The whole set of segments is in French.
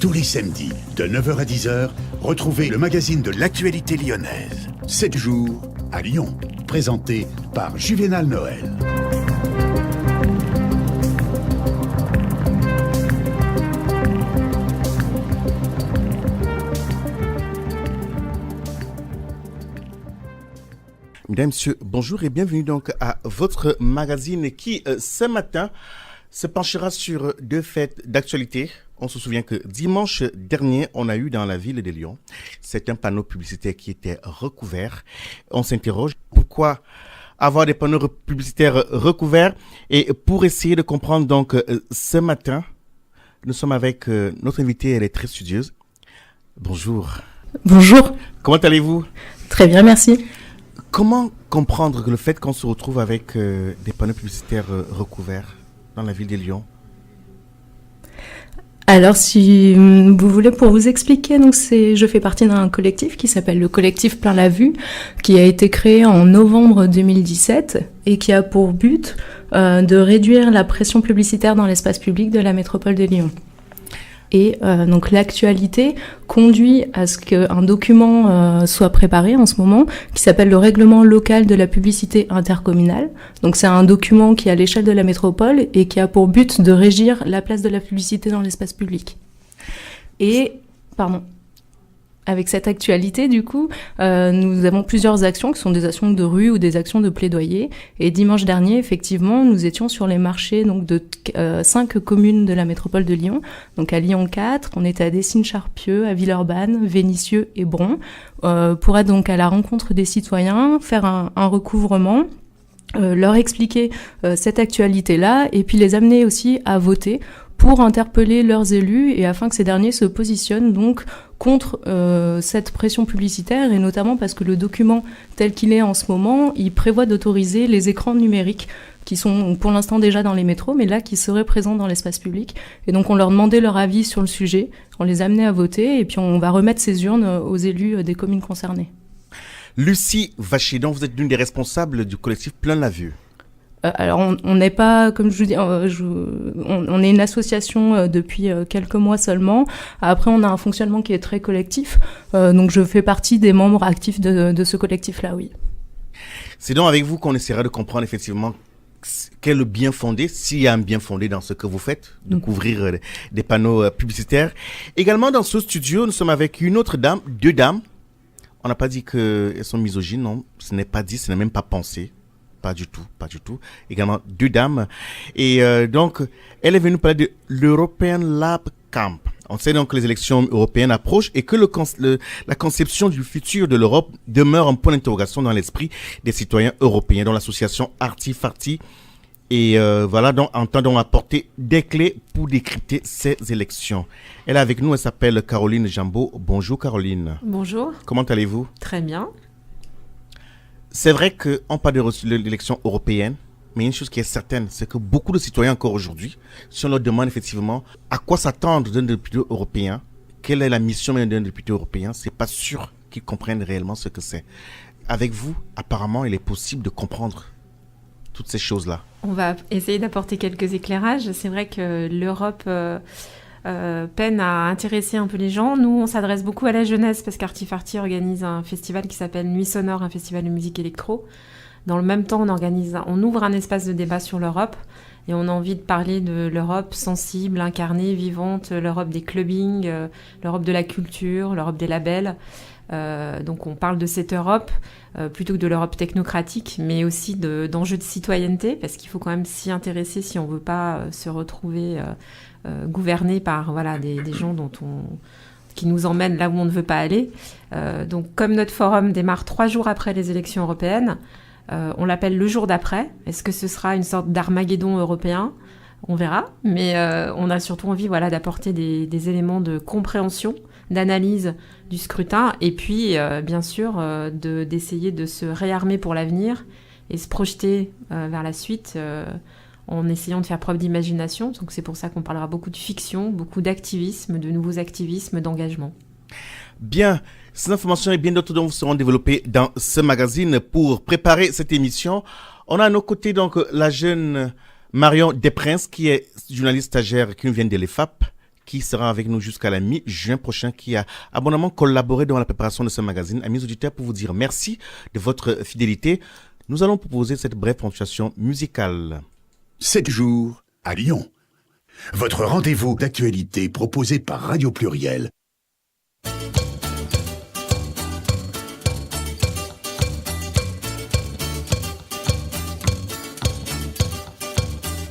Tous les samedis, de 9h à 10h, retrouvez le magazine de l'actualité lyonnaise. 7 jours à Lyon, présenté par Juvénal Noël. Mesdames, Messieurs, bonjour et bienvenue donc à votre magazine qui, ce matin, se penchera sur deux faits d'actualité. On se souvient que dimanche dernier, on a eu dans la ville de Lyon, c'est un panneau publicitaire qui était recouvert. On s'interroge pourquoi avoir des panneaux publicitaires recouverts. Et pour essayer de comprendre donc ce matin, nous sommes avec notre invitée, elle est très studieuse. Bonjour. Bonjour. Comment allez-vous? Très bien, merci. Comment comprendre le fait qu'on se retrouve avec des panneaux publicitaires recouverts dans la ville de Lyon? Alors, si vous voulez, pour vous expliquer, donc je fais partie d'un collectif qui s'appelle le collectif Plein la Vue, qui a été créé en novembre 2017 et qui a pour but de réduire la pression publicitaire dans l'espace public de la métropole de Lyon. Et donc l'actualité conduit à ce qu'un document soit préparé en ce moment qui s'appelle le règlement local de la publicité intercommunale. Donc c'est un document qui est à l'échelle de la métropole et qui a pour but de régir la place de la publicité dans l'espace public. Avec cette actualité, du coup, nous avons plusieurs actions qui sont des actions de rue ou des actions de plaidoyer. Et dimanche dernier, effectivement, nous étions sur les marchés donc de 5 communes de la métropole de Lyon. Donc à Lyon 4, on était à Dessines-Charpieu, à Villeurbanne, Vénissieux et Bron, pour être donc à la rencontre des citoyens, faire un recouvrement, leur expliquer cette actualité-là et puis les amener aussi à voter pour interpeller leurs élus et afin que ces derniers se positionnent donc contre cette pression publicitaire et notamment parce que le document tel qu'il est en ce moment, il prévoit d'autoriser les écrans numériques qui sont pour l'instant déjà dans les métros, mais là qui seraient présents dans l'espace public. Et donc on leur demandait leur avis sur le sujet, on les amenait à voter et puis on va remettre ces urnes aux élus des communes concernées. Lucie Vachidon, vous êtes l'une des responsables du collectif Plein la Vue. Alors on n'est pas, comme je vous dis, on est une association depuis quelques mois seulement. Après on a un fonctionnement qui est très collectif, donc je fais partie des membres actifs de ce collectif-là, oui. C'est donc avec vous qu'on essaiera de comprendre effectivement quel est le bien fondé, s'il y a un bien fondé dans ce que vous faites, de couvrir des panneaux publicitaires. Également dans ce studio, nous sommes avec une autre dame, deux dames. On n'a pas dit qu'elles sont misogynes, non, ce n'est pas dit, ce n'est même pas pensé. Pas du tout. Également deux dames. Et donc, elle est venue parler de l'European Lab Camp. On sait donc que les élections européennes approchent et que la conception du futur de l'Europe demeure un point d'interrogation dans l'esprit des citoyens européens, dont l'association Artifarti. Et voilà, donc, entend donc apporter des clés pour décrypter ces élections. Elle est avec nous, elle s'appelle Caroline Jambaud. Bonjour Caroline. Bonjour. Comment allez-vous? Très bien. C'est vrai qu'on parle de l'élection européenne, mais une chose qui est certaine, c'est que beaucoup de citoyens encore aujourd'hui, si on leur demande effectivement à quoi s'attendre d'un député européen, quelle est la mission d'un député européen, c'est pas sûr qu'ils comprennent réellement ce que c'est. Avec vous, apparemment, il est possible de comprendre toutes ces choses-là. On va essayer d'apporter quelques éclairages. C'est vrai que l'Europe peine à intéresser un peu les gens. Nous, on s'adresse beaucoup à la jeunesse parce qu'Artifarti organise un festival qui s'appelle Nuit Sonore, un festival de musique électro. Dans le même temps, on ouvre un espace de débat sur l'Europe et on a envie de parler de l'Europe sensible, incarnée, vivante, l'Europe des clubbings, l'Europe de la culture, l'Europe des labels. Donc on parle de cette Europe plutôt que de l'Europe technocratique, mais aussi d'enjeux de citoyenneté parce qu'il faut quand même s'y intéresser si on veut pas se retrouver gouverné par des gens qui nous emmènent là où on ne veut pas aller. Donc comme notre forum démarre 3 jours après les élections européennes, on l'appelle le jour d'après. Est-ce que ce sera une sorte d'Armageddon européen ? On verra, mais on a surtout envie d'apporter des éléments de compréhension, d'analyse du scrutin et puis bien sûr d'essayer de se réarmer pour l'avenir et se projeter vers la suite en essayant de faire preuve d'imagination. Donc c'est pour ça qu'on parlera beaucoup de fiction, beaucoup d'activisme, de nouveaux activismes, d'engagement. Bien, ces informations et bien d'autres dont vous seront développées dans ce magazine. Pour préparer cette émission, on a à nos côtés donc la jeune Marion Desprinces qui est journaliste stagiaire qui nous vient de l'EFAP, qui sera avec nous jusqu'à la mi-juin prochain, qui a abondamment collaboré dans la préparation de ce magazine. Amis auditeurs, pour vous dire merci de votre fidélité, nous allons proposer cette brève ponctuation musicale. 7 jours à Lyon. Votre rendez-vous d'actualité proposé par Radio Pluriel.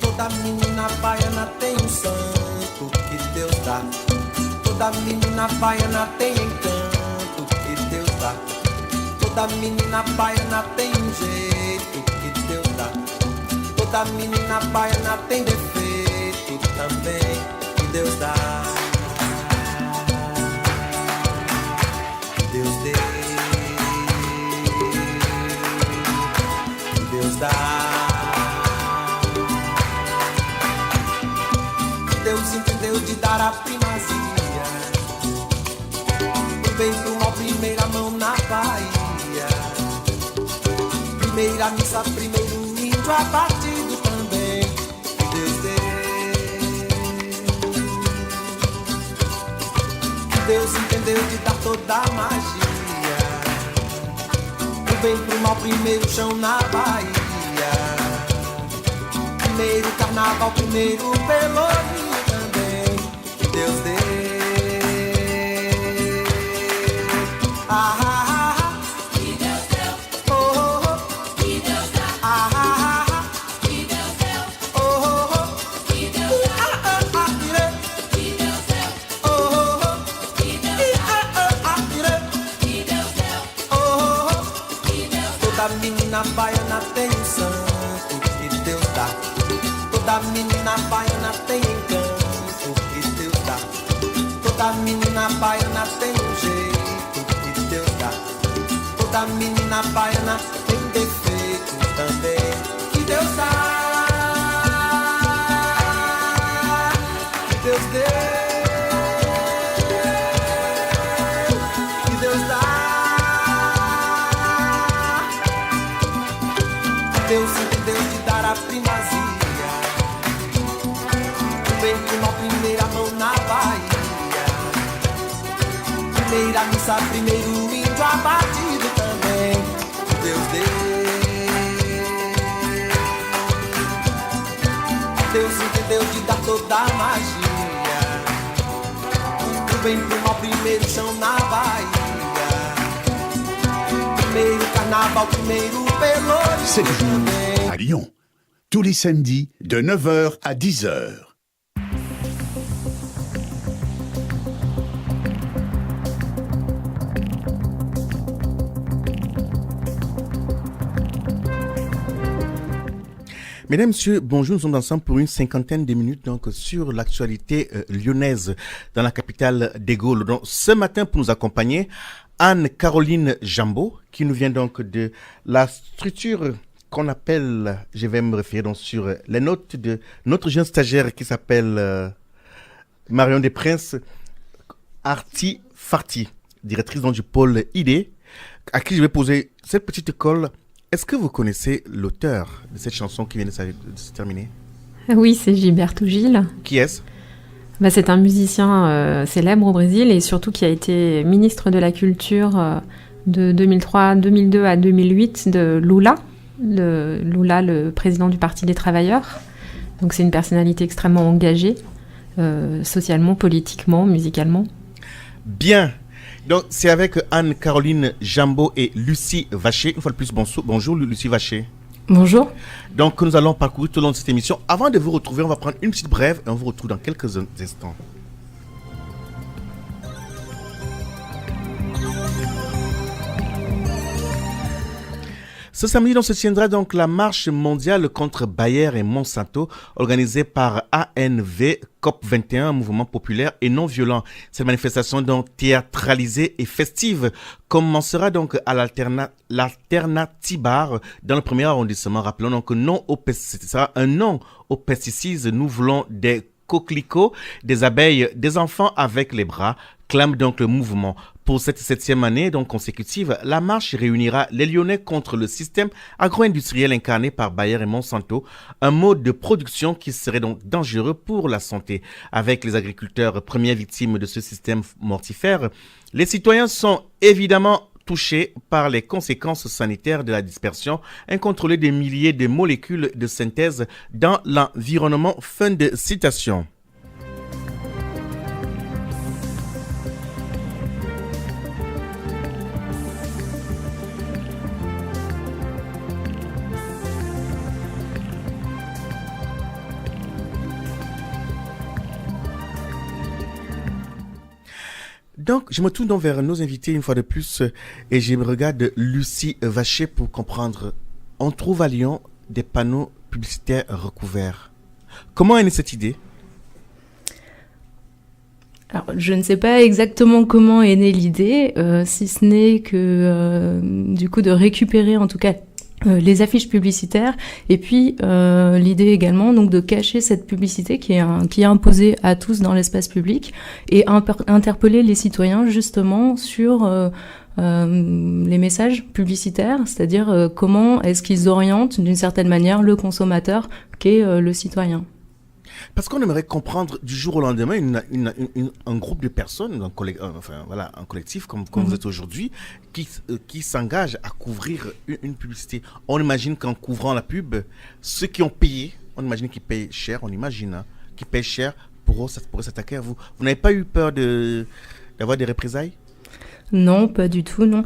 Toda menina baiana tem santo que Deus dá. Toda menina baiana tem encanto que Deus dá. Toda menina baiana tem jeito que Deus dá. Toda menina baiana tem defeito também que Deus dá. Que Deus dê. Que Deus dá. Deus entendeu de dar a primazia. Do bem pro mal, primeira mão na Bahia. Primeira missa, primeiro índio abatido também. Deus deu. Deus entendeu de dar toda a magia. Do bem pro mal, primeiro chão na Bahia. Primeiro carnaval, primeiro pelourinho. Deus deu. Que Deus deu. Oh, oh, Que Deus dá. Que Deus deu. oh, oh, Que Deus dá. ire. Que Deus deu. Oh, oh, Que Deus dá. ire. Que Deus deu. Oh, oh. Que Deus dá. Toda menina baiana tem um santo que Deus dá. Toda menina baiana tem encanto que Deus dá. Toda menina baiana tem um jeito que Deus dá. Toda menina baiana tem defeito também que Deus dá. Que Deus deu. Que Deus dá. Deus entendeu de dar a primazia. O bem pro mal, primeira mão na Bahia. Primeira missa, primeiro índio abatido também. Deus deu. Deus entendeu de dar toda a magia. O bem pro mal, primeiro chão na Bahia. Primeiro carnaval, primeiro pelourinho 7 jours também. à Lyon. Tous les samedis de 9h à 10h. Mesdames, Messieurs, bonjour, nous sommes ensemble pour une cinquantaine de minutes donc sur l'actualité lyonnaise dans la capitale des Gaules. Donc, ce matin, pour nous accompagner, Anne-Caroline Jambaud, qui nous vient donc de la structure qu'on appelle, je vais me référer donc sur les notes de notre jeune stagiaire qui s'appelle Marion Desprinces, Arti Farti, directrice donc du pôle ID, à qui je vais poser cette petite colle. Est-ce que vous connaissez l'auteur de cette chanson qui vient de se terminer? Oui, c'est Gilberto Gil. Qui est-ce? C'est un musicien célèbre au Brésil et surtout qui a été ministre de la Culture de 2002 à 2008 de Lula. Lula, le président du Parti des Travailleurs. Donc c'est une personnalité extrêmement engagée, socialement, politiquement, musicalement. Bien. Donc, c'est avec Anne-Caroline Jambaud et Lucie Vacher. Une fois de plus, bonjour Lucie Vacher. Bonjour. Donc, nous allons parcourir tout au long de cette émission. Avant de vous retrouver, on va prendre une petite brève et on vous retrouve dans quelques instants. Ce samedi, donc, se tiendra donc la marche mondiale contre Bayer et Monsanto, organisée par ANV COP21, un mouvement populaire et non violent. Cette manifestation donc théâtralisée et festive commencera donc à l'Alternatibar dans le premier arrondissement. Rappelons donc non aux pesticides, un non aux pesticides. Nous voulons des coquelicots, des abeilles, des enfants avec les bras. clame donc le mouvement. Pour cette 7e année donc consécutive, la marche réunira les Lyonnais contre le système agro-industriel incarné par Bayer et Monsanto, un mode de production qui serait donc dangereux pour la santé. Avec les agriculteurs premières victimes de ce système mortifère, les citoyens sont évidemment touchés par les conséquences sanitaires de la dispersion incontrôlée des milliers de molécules de synthèse dans l'environnement. Fin de citation. Donc, je me tourne donc vers nos invités une fois de plus et je me regarde Lucie Vacher pour comprendre. On trouve à Lyon des panneaux publicitaires recouverts. Comment est née cette idée ? Alors, je ne sais pas exactement comment est née l'idée, si ce n'est que, du coup, de récupérer en tout cas les affiches publicitaires et puis l'idée également donc de cacher cette publicité qui est imposée à tous dans l'espace public et interpeller les citoyens justement sur les messages publicitaires, c'est-à-dire comment est-ce qu'ils orientent d'une certaine manière le consommateur qu'est le citoyen. Parce qu'on aimerait comprendre du jour au lendemain un groupe de personnes, un collectif comme vous êtes aujourd'hui, qui s'engage à couvrir une publicité. On imagine qu'en couvrant la pub, ceux qui ont payé, on imagine qu'ils payent cher, qu'ils payent cher pour s'attaquer à vous. Vous n'avez pas eu peur d'avoir des représailles ? Non, pas du tout, non.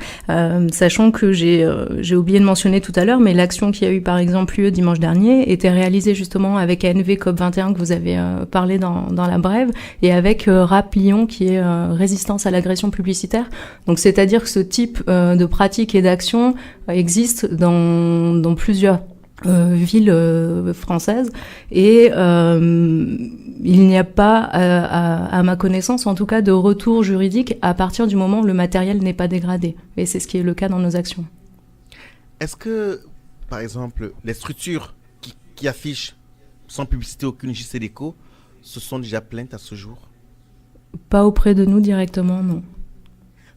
Sachant que j'ai oublié de mentionner tout à l'heure, mais l'action qui a eu par exemple lieu dimanche dernier était réalisée justement avec ANV COP21 que vous avez parlé dans la brève et avec RAP Lyon qui est résistance à l'agression publicitaire. Donc c'est-à-dire que ce type de pratique et d'action existe dans plusieurs villes françaises et il n'y a pas, à ma connaissance en tout cas, de retour juridique à partir du moment où le matériel n'est pas dégradé. Et c'est ce qui est le cas dans nos actions. Est-ce que, par exemple, les structures qui affichent sans publicité aucune JCDecaux se sont déjà plaintes à ce jour ? Pas auprès de nous directement, non.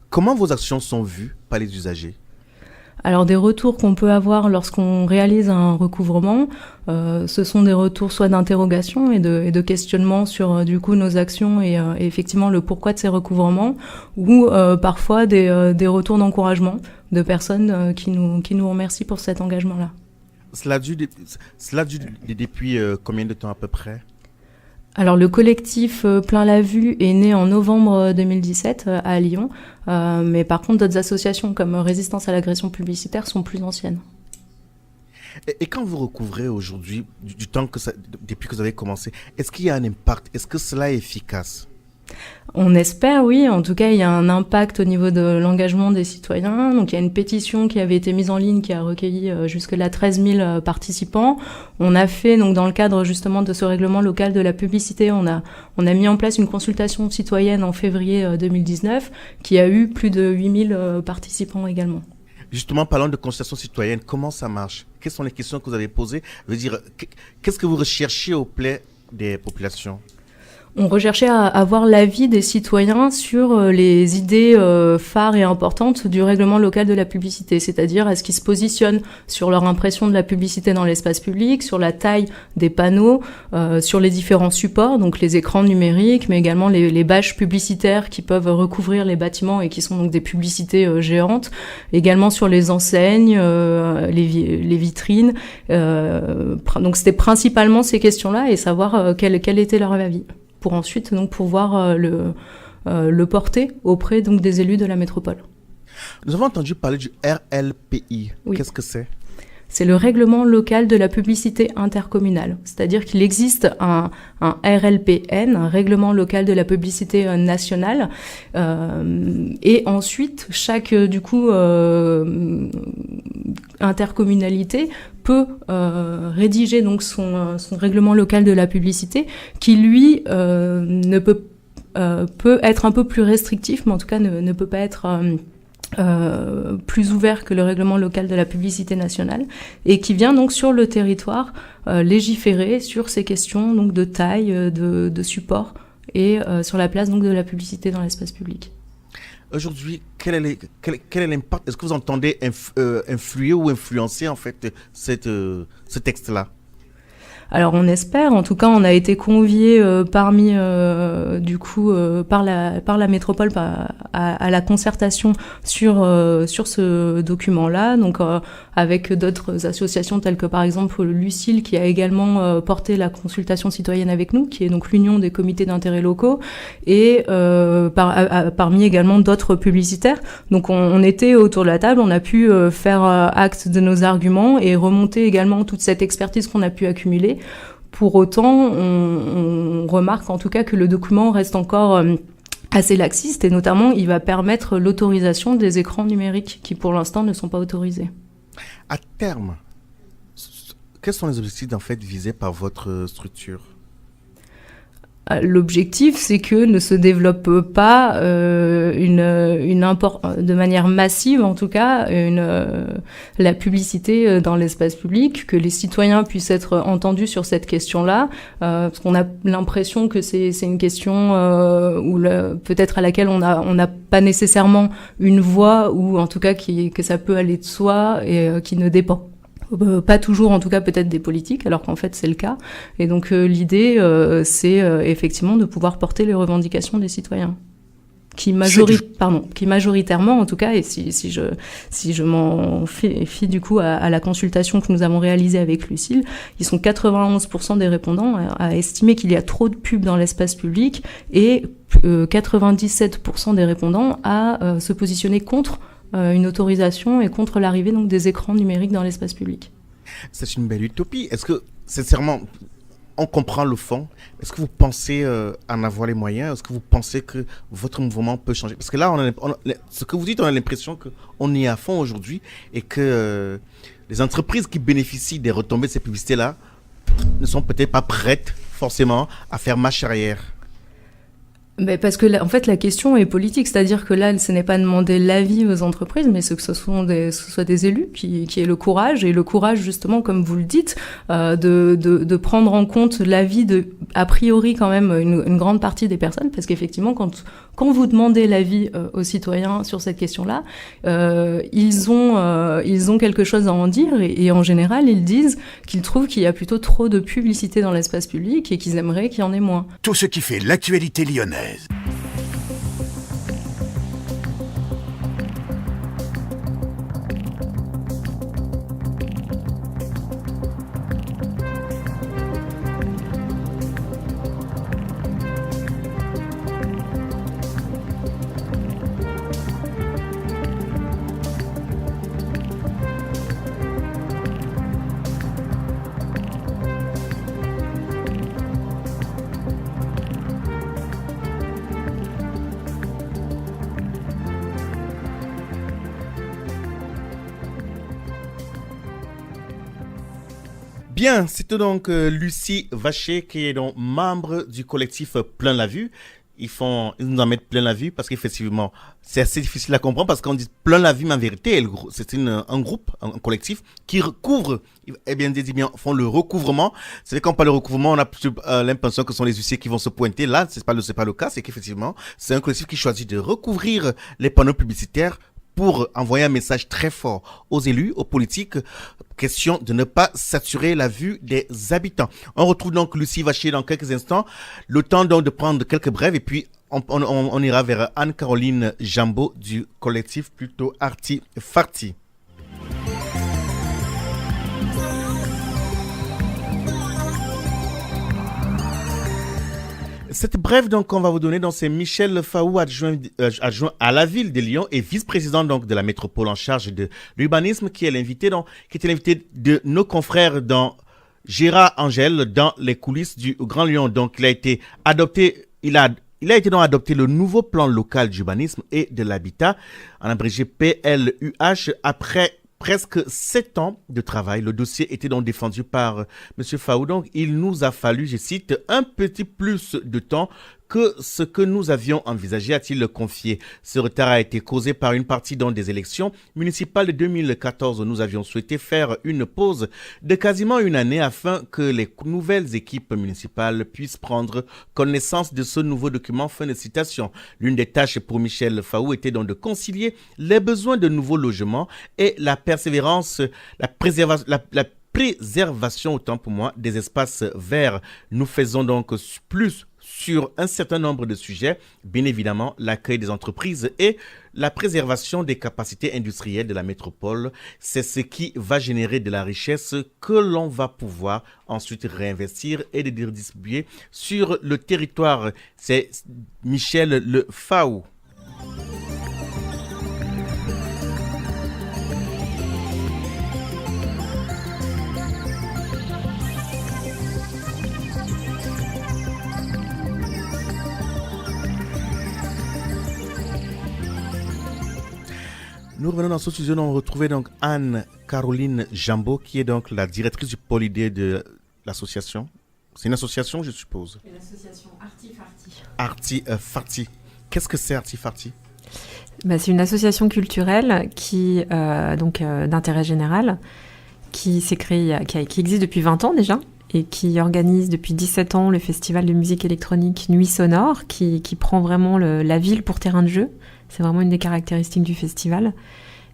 Comment vos actions sont vues par les usagers ? Alors des retours qu'on peut avoir lorsqu'on réalise un recouvrement, ce sont des retours soit d'interrogation et de questionnement sur du coup nos actions et effectivement le pourquoi de ces recouvrements, ou parfois des retours d'encouragement de personnes qui nous remercient pour cet engagement-là. Cela dure depuis combien de temps à peu près ? Alors le collectif Plein la Vue est né en novembre 2017 à Lyon, mais par contre d'autres associations comme Résistance à l'agression publicitaire sont plus anciennes. Et quand vous recouvrez aujourd'hui, du temps depuis que vous avez commencé, est-ce qu'il y a un impact ? Est-ce que cela est efficace ? On espère, oui. En tout cas, il y a un impact au niveau de l'engagement des citoyens. Donc, il y a une pétition qui avait été mise en ligne qui a recueilli jusque-là 13 000 participants. On a fait, donc, dans le cadre justement de ce règlement local de la publicité, on a mis en place une consultation citoyenne en février 2019 qui a eu plus de 8 000 participants également. Justement, parlant de consultation citoyenne, comment ça marche ? Quelles sont les questions que vous avez posées ? Je veux dire, qu'est-ce que vous recherchez auprès des populations ? On recherchait à avoir l'avis des citoyens sur les idées phares et importantes du règlement local de la publicité, c'est-à-dire est-ce qu'ils se positionnent sur leur impression de la publicité dans l'espace public, sur la taille des panneaux, sur les différents supports, donc les écrans numériques, mais également les bâches publicitaires qui peuvent recouvrir les bâtiments et qui sont donc des publicités géantes, également sur les enseignes, les vitrines. Donc c'était principalement ces questions-là et savoir quel était leur avis, pour ensuite donc pouvoir le porter auprès donc des élus de la métropole. Nous avons entendu parler du RLPI. Oui. Qu'est-ce que c'est ? C'est le règlement local de la publicité intercommunale. C'est-à-dire qu'il existe un RLPN, un règlement local de la publicité nationale. Et ensuite, chaque intercommunalité peut rédiger donc son règlement local de la publicité qui, lui, peut être un peu plus restrictif, mais en tout cas ne peut pas être plus ouvert que le règlement local de la publicité nationale et qui vient donc sur le territoire légiférer sur ces questions donc de taille, de support et sur la place donc de la publicité dans l'espace public. Aujourd'hui, quel est l'impact? Est-ce que vous entendez influer ou influencer en fait ce texte-là? Alors on espère, en tout cas on a été conviés par la métropole à la concertation sur ce document-là, donc avec d'autres associations telles que par exemple Lucile qui a également porté la consultation citoyenne avec nous, qui est donc l'union des comités d'intérêt locaux, et parmi également d'autres publicitaires. Donc on était autour de la table, on a pu faire acte de nos arguments et remonter également toute cette expertise qu'on a pu accumuler. Pour autant, on remarque en tout cas que le document reste encore assez laxiste et notamment il va permettre l'autorisation des écrans numériques qui pour l'instant ne sont pas autorisés. À terme, quels sont les objectifs en fait visés par votre structure? L'objectif, c'est que ne se développe pas de manière massive, en tout cas, la publicité dans l'espace public, que les citoyens puissent être entendus sur cette question-là, parce qu'on a l'impression que c'est une question peut-être à laquelle on n'a pas nécessairement une voix, ou en tout cas que ça peut aller de soi et qui ne dépend pas toujours, en tout cas peut-être des politiques, alors qu'en fait c'est le cas. Et donc l'idée, c'est effectivement de pouvoir porter les revendications des citoyens, qui majoritairement, en tout cas, et si je m'en fie du coup à la consultation que nous avons réalisée avec Lucile, ils sont 91% des répondants à estimer qu'il y a trop de pubs dans l'espace public et 97% des répondants à se positionner contre une autorisation et contre l'arrivée donc des écrans numériques dans l'espace public. C'est une belle utopie. Est-ce que, sincèrement, on comprend le fond? Est-ce que vous pensez en avoir les moyens? Est-ce que vous pensez que votre mouvement peut changer? Parce que là, ce que vous dites, on a l'impression qu'on y est à fond aujourd'hui et que les entreprises qui bénéficient des retombées de ces publicités-là ne sont peut-être pas prêtes forcément à faire marche arrière. Mais parce que en fait la question est politique, c'est-à-dire que là ce n'est pas demander l'avis aux entreprises, mais que ce soit des élus qui aient le courage, et le courage justement comme vous le dites de prendre en compte l'avis de a priori quand même une grande partie des personnes, parce qu'effectivement quand vous demandez l'avis aux citoyens sur cette question-là, ils ont quelque chose à en dire, et en général ils disent qu'ils trouvent qu'il y a plutôt trop de publicité dans l'espace public et qu'ils aimeraient qu'il y en ait moins. Tout ce qui fait l'actualité lyonnaise. Bien, c'était donc Lucie Vacher qui est donc membre du collectif Plein la Vue. Ils nous en mettent plein la vue parce qu'effectivement, c'est assez difficile à comprendre parce qu'on dit plein la vue, mais en vérité, c'est un groupe, un collectif qui recouvre, font le recouvrement. C'est vrai qu'on parle de recouvrement, on a l'impression que ce sont les huissiers qui vont se pointer. Là, c'est pas le cas, c'est qu'effectivement, c'est un collectif qui choisit de recouvrir les panneaux publicitaires pour envoyer un message très fort aux élus, aux politiques, question de ne pas saturer la vue des habitants. On retrouve donc Lucie Vacher dans quelques instants, le temps donc de prendre quelques brèves et puis on ira vers Anne-Caroline Jambeau du collectif plutôt Arti Farti. Cette brève donc qu'on va vous donner, c'est Michel Faou, adjoint à la ville de Lyon et vice-président donc de la métropole en charge de l'urbanisme, qui était l'invité de nos confrères dans Gérard Angèle dans les coulisses du Grand Lyon. Donc il a été adopté le nouveau plan local d'urbanisme et de l'habitat, en abrégé PLUH, après presque 7 ans de travail. Le dossier était donc défendu par M. Faou. Donc, il nous a fallu, je cite, un petit plus de temps que ce que nous avions envisagé, a-t-il confié. Ce retard a été causé par une partie des élections municipales de 2014. Nous avions souhaité faire une pause de quasiment une année afin que les nouvelles équipes municipales puissent prendre connaissance de ce nouveau document. Fin de citation. L'une des tâches pour Michel Faou était donc de concilier les besoins de nouveaux logements et la préservation, autant pour moi, des espaces verts. Nous faisons donc plus sur un certain nombre de sujets, bien évidemment l'accueil des entreprises et la préservation des capacités industrielles de la métropole. C'est ce qui va générer de la richesse que l'on va pouvoir ensuite réinvestir et de redistribuer sur le territoire. C'est Michel Le Faou. Nous revenons dans ce studio, on retrouvait donc Anne-Caroline Jambeau, qui est donc la directrice du pôle idée de l'association. C'est une association, je suppose. C'est l'association Arti-Farti. Arti-Farti. Qu'est-ce que c'est Arti-Farti ? C'est une association culturelle qui, d'intérêt général, qui s'est créée, qui existe depuis 20 ans déjà, et qui organise depuis 17 ans le festival de musique électronique Nuit Sonore, qui prend vraiment la ville pour terrain de jeu. C'est vraiment une des caractéristiques du festival,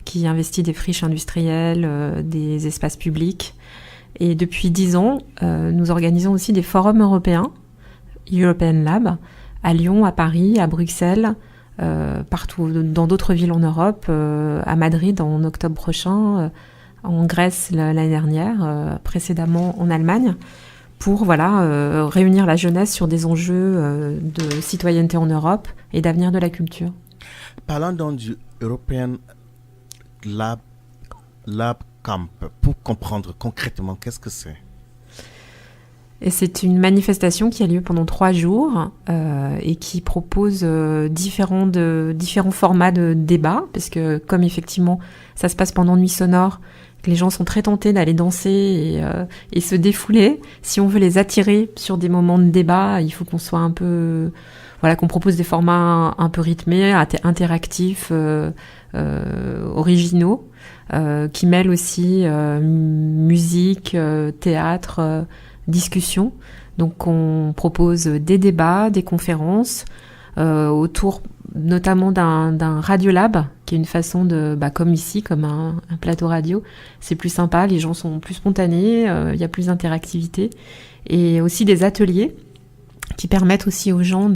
qui investit des friches industrielles, des espaces publics. Et depuis 10 ans, nous organisons aussi des forums européens, European Lab, à Lyon, à Paris, à Bruxelles, partout, dans d'autres villes en Europe, à Madrid en octobre prochain, en Grèce l'année dernière, précédemment en Allemagne, pour réunir la jeunesse sur des enjeux de citoyenneté en Europe et d'avenir de la culture. Parlant donc du European Lab Camp, pour comprendre concrètement qu'est-ce que c'est. Et c'est une manifestation qui a lieu pendant 3 jours et qui propose différents formats de débats, parce que comme effectivement ça se passe pendant Nuit Sonore, que les gens sont très tentés d'aller danser et se défouler. Si on veut les attirer sur des moments de débat, il faut qu'on soit un peu... qu'on propose des formats un peu rythmés, interactifs, originaux, qui mêlent aussi musique, théâtre, discussion. Donc on propose des débats, des conférences, autour notamment d'un radiolab, qui est une façon de, comme ici, comme un plateau radio. C'est plus sympa, les gens sont plus spontanés, il y a plus d'interactivité. Et aussi des ateliers qui permettent aussi aux gens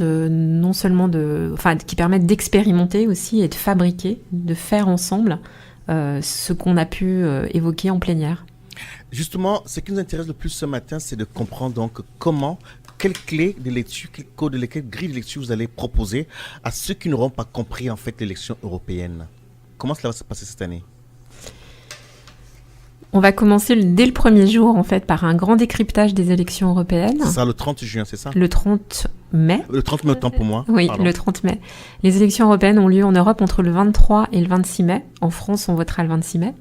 qui permettent d'expérimenter aussi et de fabriquer, de faire ensemble ce qu'on a pu évoquer en plénière. Justement, ce qui nous intéresse le plus ce matin, c'est de comprendre donc quelles clés de lecture, quelles grilles de lecture vous allez proposer à ceux qui n'auront pas compris en fait l'élection européenne. Comment cela va se passer cette année ? On va commencer dès le premier jour, en fait, par un grand décryptage des élections européennes. C'est ça, le 30 juin, c'est ça ? Le 30 mai. Le 30 mai, autant pour moi. Oui, pardon. Le 30 mai. Les élections européennes ont lieu en Europe entre le 23 et le 26 mai. En France, on votera le 26 mai.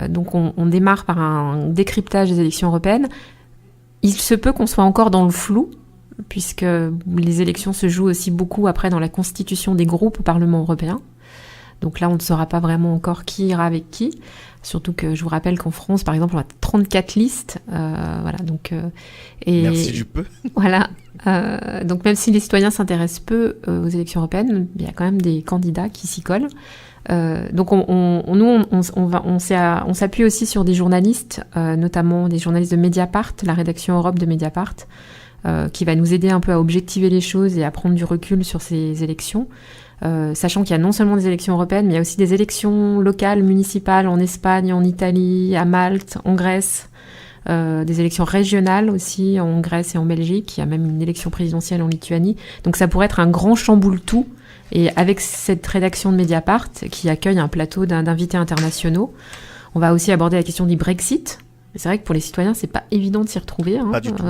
Donc, on démarre par un décryptage des élections européennes. Il se peut qu'on soit encore dans le flou, puisque les élections se jouent aussi beaucoup après dans la constitution des groupes au Parlement européen. Donc là, on ne saura pas vraiment encore qui ira avec qui. Surtout que je vous rappelle qu'en France, par exemple, on a 34 listes. Merci du peu. Voilà. Donc même si les citoyens s'intéressent peu aux élections européennes, il y a quand même des candidats qui s'y collent. Donc on s'appuie aussi sur des journalistes, notamment des journalistes de Mediapart, la rédaction Europe de Mediapart, qui va nous aider un peu à objectiver les choses et à prendre du recul sur ces élections. Sachant qu'il y a non seulement des élections européennes, mais il y a aussi des élections locales, municipales en Espagne, en Italie, à Malte, en Grèce, des élections régionales aussi en Grèce et en Belgique. Il y a même une élection présidentielle en Lituanie. Donc ça pourrait être un grand chamboule-tout. Et avec cette rédaction de Mediapart, qui accueille un plateau d'invités internationaux, on va aussi aborder la question du Brexit. C'est vrai que pour les citoyens, c'est pas évident de s'y retrouver. Pas du tout.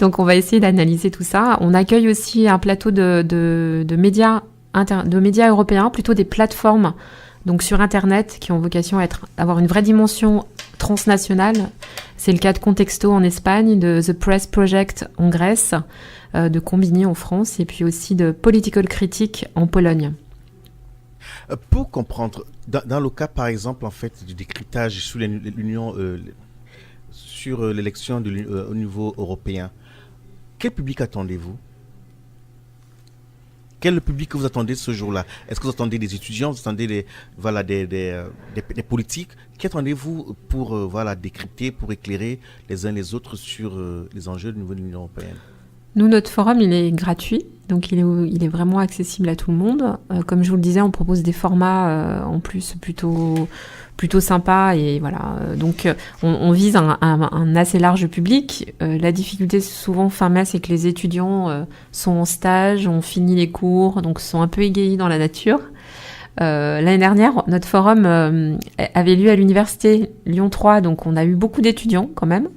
Donc on va essayer d'analyser tout ça. On accueille aussi un plateau de médias européens, plutôt des plateformes donc sur Internet, qui ont vocation à avoir une vraie dimension transnationales. C'est le cas de Contexto en Espagne, de The Press Project en Grèce, de Combini en France et puis aussi de Political Critique en Pologne. Pour comprendre, dans le cas par exemple en fait du décryptage sur l'Union, sur l'élection au niveau européen, quel public attendez-vous? Quel est le public que vous attendez ce jour-là? Est-ce que vous attendez des étudiants, vous attendez des politiques? Qu'attendez-vous pour décrypter, pour éclairer les uns les autres sur les enjeux du niveau de l'Union européenne? Nous, notre forum, il est gratuit, donc il est vraiment accessible à tout le monde. Comme je vous le disais, on propose des formats en plus plutôt sympas et voilà. Donc on vise un assez large public. La difficulté souvent fin mai, c'est que les étudiants sont en stage, ont fini les cours, donc sont un peu égayés dans la nature. L'année dernière, notre forum avait lieu à l'université Lyon 3, donc on a eu beaucoup d'étudiants quand même.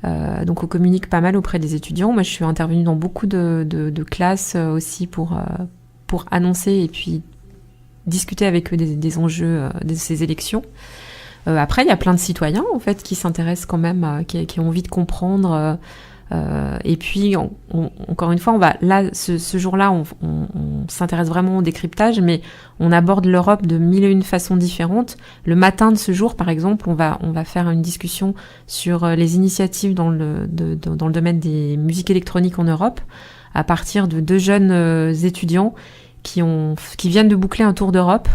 Donc on communique pas mal auprès des étudiants. Moi, je suis intervenue dans beaucoup de classes aussi pour annoncer et puis discuter avec eux des enjeux de ces élections. Après, il y a plein de citoyens en fait qui s'intéressent quand même, qui ont envie de comprendre. Et puis, encore une fois, ce jour-là, on s'intéresse vraiment au décryptage, mais on aborde l'Europe de mille et une façons différentes. Le matin de ce jour, par exemple, on va faire une discussion sur les initiatives dans le domaine des musiques électroniques en Europe, à partir de 2 jeunes étudiants qui viennent de boucler un tour d'Europe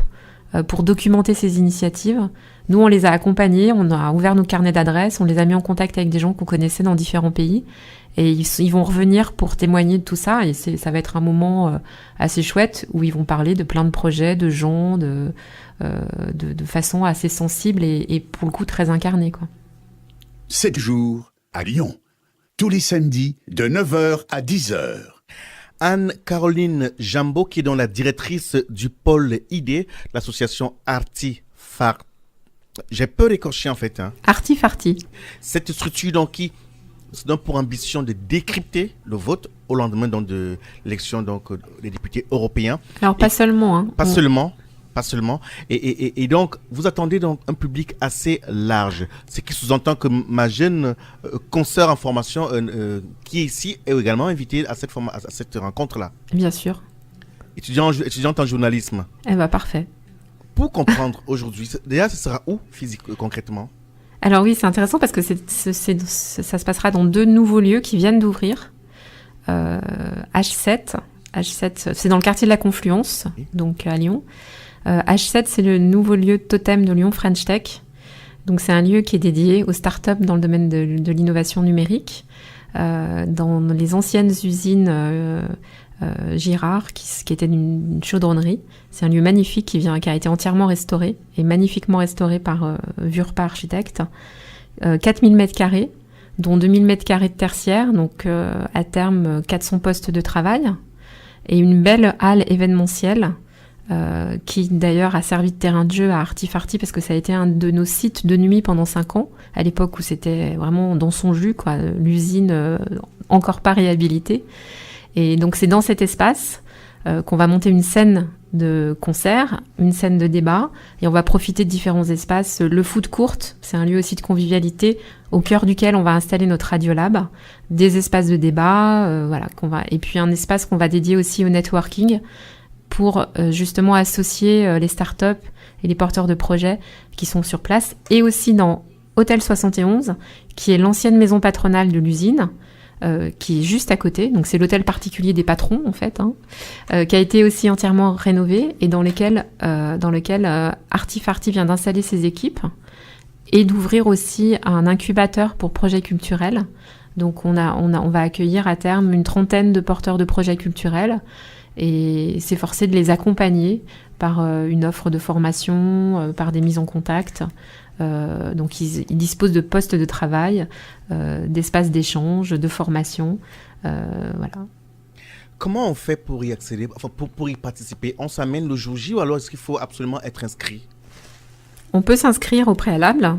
pour documenter ces initiatives. Nous, on les a accompagnés, on a ouvert nos carnets d'adresses, on les a mis en contact avec des gens qu'on connaissait dans différents pays. Et ils vont revenir pour témoigner de tout ça. Et ça va être un moment assez chouette où ils vont parler de plein de projets, de gens, de façon assez sensible et pour le coup très incarnée, quoi. 7 jours à Lyon. Tous les samedis de 9h à 10h. Anne-Caroline Jambeau, qui est donc la directrice du pôle ID, l'association Arti-Farti. J'ai peur d'écorcher en fait. Arti-Farti. Cette structure donc qui se donne pour ambition de décrypter le vote au lendemain donc, de l'élection donc des députés européens. Alors pas seulement. Pas seulement. Et donc vous attendez donc un public assez large. Ce qui sous-entend que ma jeune consoeur en formation qui est ici est également invitée à cette rencontre-là. Bien sûr. Étudiante en journalisme. Eh ben parfait. Pour comprendre aujourd'hui, déjà, ce sera où concrètement? Alors oui, c'est intéressant parce que ça se passera dans 2 nouveaux lieux qui viennent d'ouvrir. H7, c'est dans le quartier de la Confluence, donc à Lyon. H7, c'est le nouveau lieu totem de Lyon French Tech. Donc c'est un lieu qui est dédié aux startups dans le domaine de l'innovation numérique. Dans les anciennes usines Girard, qui était une chaudronnerie. C'est un lieu magnifique qui a été entièrement restauré et magnifiquement restauré par Vurpa Architecte. 4000 m², dont 2000 m² de tertiaire, donc à terme 400 postes de travail, et une belle halle événementielle qui d'ailleurs a servi de terrain de jeu à Arti-Farti parce que ça a été un de nos sites de nuit pendant 5 ans, à l'époque où c'était vraiment dans son jus, quoi, l'usine encore pas réhabilitée. Et donc c'est dans cet espace qu'on va monter une scène de concert, une scène de débat, et on va profiter de différents espaces. Le food court, c'est un lieu aussi de convivialité, au cœur duquel on va installer notre radiolab, des espaces de débat, et puis un espace qu'on va dédier aussi au networking pour justement associer les startups et les porteurs de projets qui sont sur place, et aussi dans Hôtel 71, qui est l'ancienne maison patronale de l'usine, qui est juste à côté, donc c'est l'hôtel particulier des patrons en fait, qui a été aussi entièrement rénové et dans lequel Arti-Farti vient d'installer ses équipes et d'ouvrir aussi un incubateur pour projets culturels. Donc on va accueillir à terme une 30aine de porteurs de projets culturels et s'efforcer de les accompagner par une offre de formation, par des mises en contact. Donc ils disposent de postes de travail, d'espaces d'échange, de formation, voilà. Comment on fait pour y accéder, enfin pour y participer? On s'amène le jour J ou alors est-ce qu'il faut absolument être inscrit? On peut s'inscrire au préalable,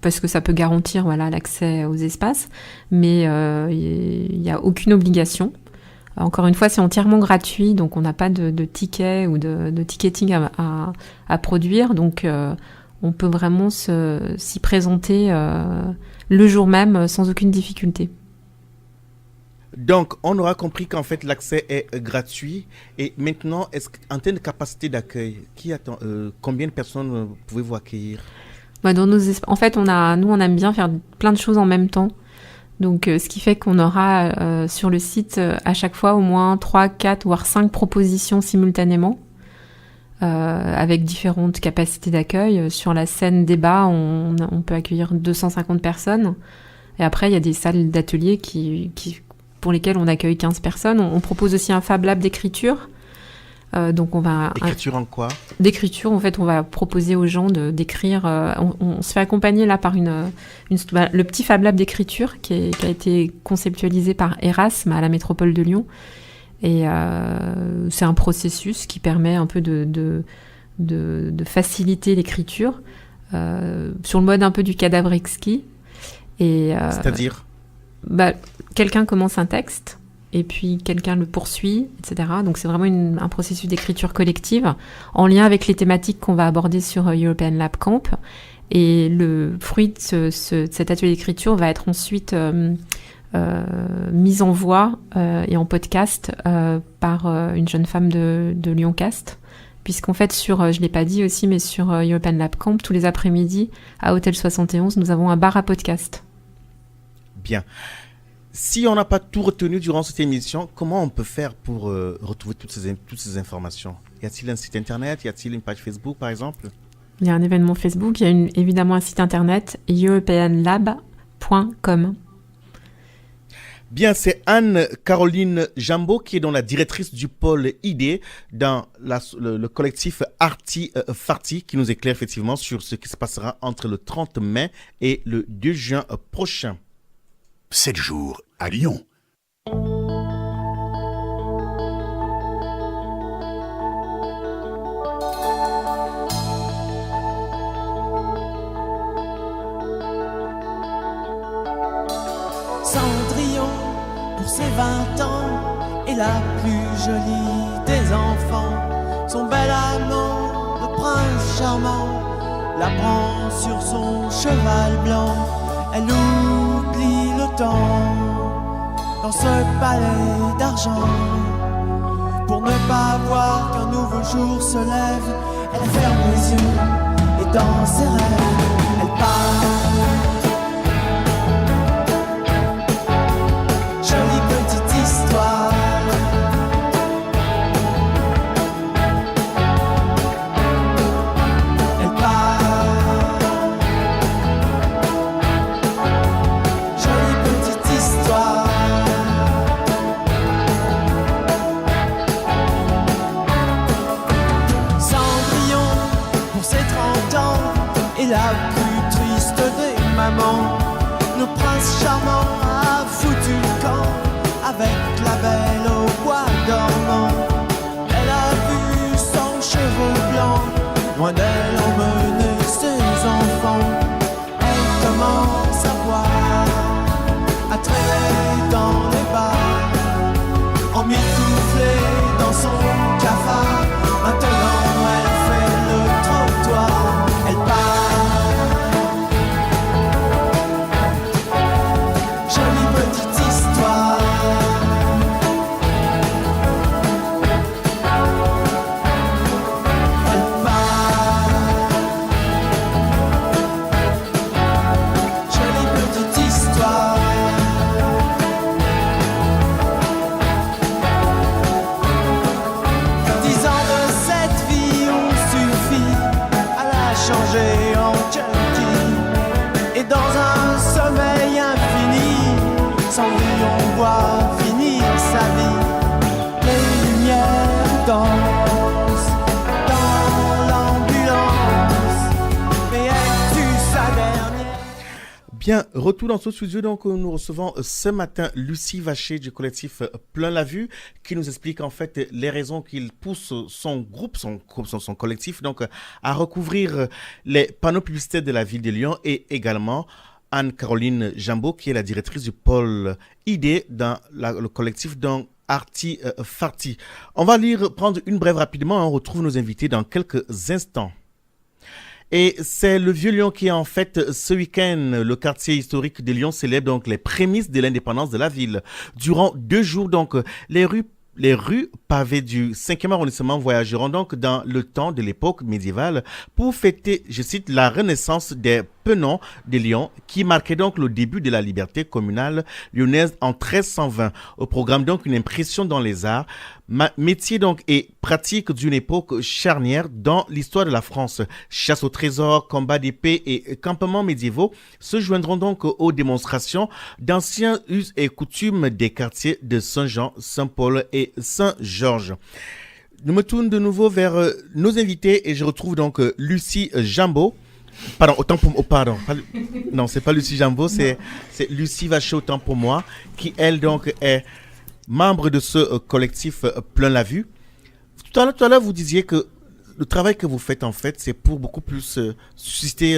parce que ça peut garantir l'accès aux espaces, mais il n'y a aucune obligation. Encore une fois, c'est entièrement gratuit, donc on n'a pas de ticket ou de ticketing à produire. Donc, on peut vraiment s'y présenter le jour même sans aucune difficulté. Donc, on aura compris qu'en fait, l'accès est gratuit. Et maintenant, en termes de capacité d'accueil, combien de personnes pouvez-vous accueillir? En fait, nous, on aime bien faire plein de choses en même temps. Donc, ce qui fait qu'on aura sur le site à chaque fois au moins 3, 4, voire 5 propositions simultanément, avec différentes capacités d'accueil. Sur la scène débat, on peut accueillir 250 personnes. Et après, il y a des salles d'atelier pour lesquelles on accueille 15 personnes. On propose aussi un Fab Lab d'écriture. Donc on va écriture en quoi? D'écriture, en fait, on va proposer aux gens d'écrire. On se fait accompagner là par le petit Fab Lab d'écriture qui a été conceptualisé par Erasme à la métropole de Lyon. Et c'est un processus qui permet un peu de faciliter l'écriture sur le mode un peu du cadavre exquis. C'est-à-dire? Quelqu'un commence un texte. Et puis quelqu'un le poursuit, etc. Donc c'est vraiment un processus d'écriture collective en lien avec les thématiques qu'on va aborder sur European Lab Camp. Et le fruit de cet atelier d'écriture va être ensuite mis en voix et en podcast par une jeune femme de Lyoncast. Puisqu'en fait, je l'ai pas dit aussi, mais sur European Lab Camp, tous les après-midi, à Hôtel 71, nous avons un bar à podcast. Bien. Si on n'a pas tout retenu durant cette émission, comment on peut faire pour retrouver toutes ces informations? Y a-t-il un site internet? Y a-t-il une page Facebook, par exemple? Il y a un événement Facebook, il y a évidemment un site internet, europeanlab.com. Bien, c'est Anne-Caroline Jambo qui est donc la directrice du pôle ID dans le collectif Arti Farti qui nous éclaire effectivement sur ce qui se passera entre le 30 mai et le 2 juin prochain. 7 jours à Lyon. Cendrillon, pour ses 20 ans, est la plus jolie des enfants. Son bel amant, le prince charmant, la prend sur son cheval blanc. Elle oublie le temps dans ce palais d'argent. Pour ne pas voir qu'un nouveau jour se lève, elle ferme les yeux et dans ses rêves, elle part. Jolie petite histoire. Elle part. Jolie petite histoire. Cendrillon, pour ses 30 ans, est la plus triste des mamans. Le prince charmant a foutu le camp avec la belle au bois dormant. Elle a vu son cheveu blanc, loin d'elle emmener ses enfants. Elle commence à boire, à traîner dans les bars, emmitouflée dans son cafard. Maintenant elle fait le trottoir, elle part. Jolie petite histoire. Elle part. Jolie petite histoire. 10 ans de cette vie ont suffi à la changer en Kentucky. Et dans un sommeil infini, Cendrillon voit finir sa vie. Les lumières dansent dans l'ambulance, mais elle tue sa dernière. Bien, retour dans ce studio, donc nous recevons ce matin Lucie Vacher du collectif Plein la Vue qui nous explique en fait les raisons qu'il pousse son collectif donc à recouvrir les panneaux publicitaires de la ville de Lyon et également Anne-Caroline Jambo qui est la directrice du pôle ID dans le collectif donc Arti Farti. On va prendre une brève rapidement, on retrouve nos invités dans quelques instants. Et c'est le Vieux-Lyon qui, en fait, ce week-end, le quartier historique de Lyon célèbre donc les prémices de l'indépendance de la ville. Durant 2 jours, donc, les rues pavées du 5e arrondissement voyageront donc dans le temps de l'époque médiévale pour fêter, je cite, la renaissance des penons de Lyon qui marquait donc le début de la liberté communale lyonnaise en 1320. Au programme donc une impression dans les arts, métier donc et pratique d'une époque charnière dans l'histoire de la France. Chasse au trésor, combat d'épée et campements médiévaux se joindront donc aux démonstrations d'anciens us et coutumes des quartiers de Saint-Jean, Saint-Paul et Saint-Georges. Je me tourne de nouveau vers nos invités et je retrouve donc Lucie Jambeau. Pardon, autant pour moi. Pardon. Non, c'est pas Lucie Jambeau, c'est Lucie Vacher, autant pour moi, qui elle donc est membre de ce collectif Plein la Vue. Tout à l'heure, vous disiez que le travail que vous faites, en fait, c'est pour beaucoup plus susciter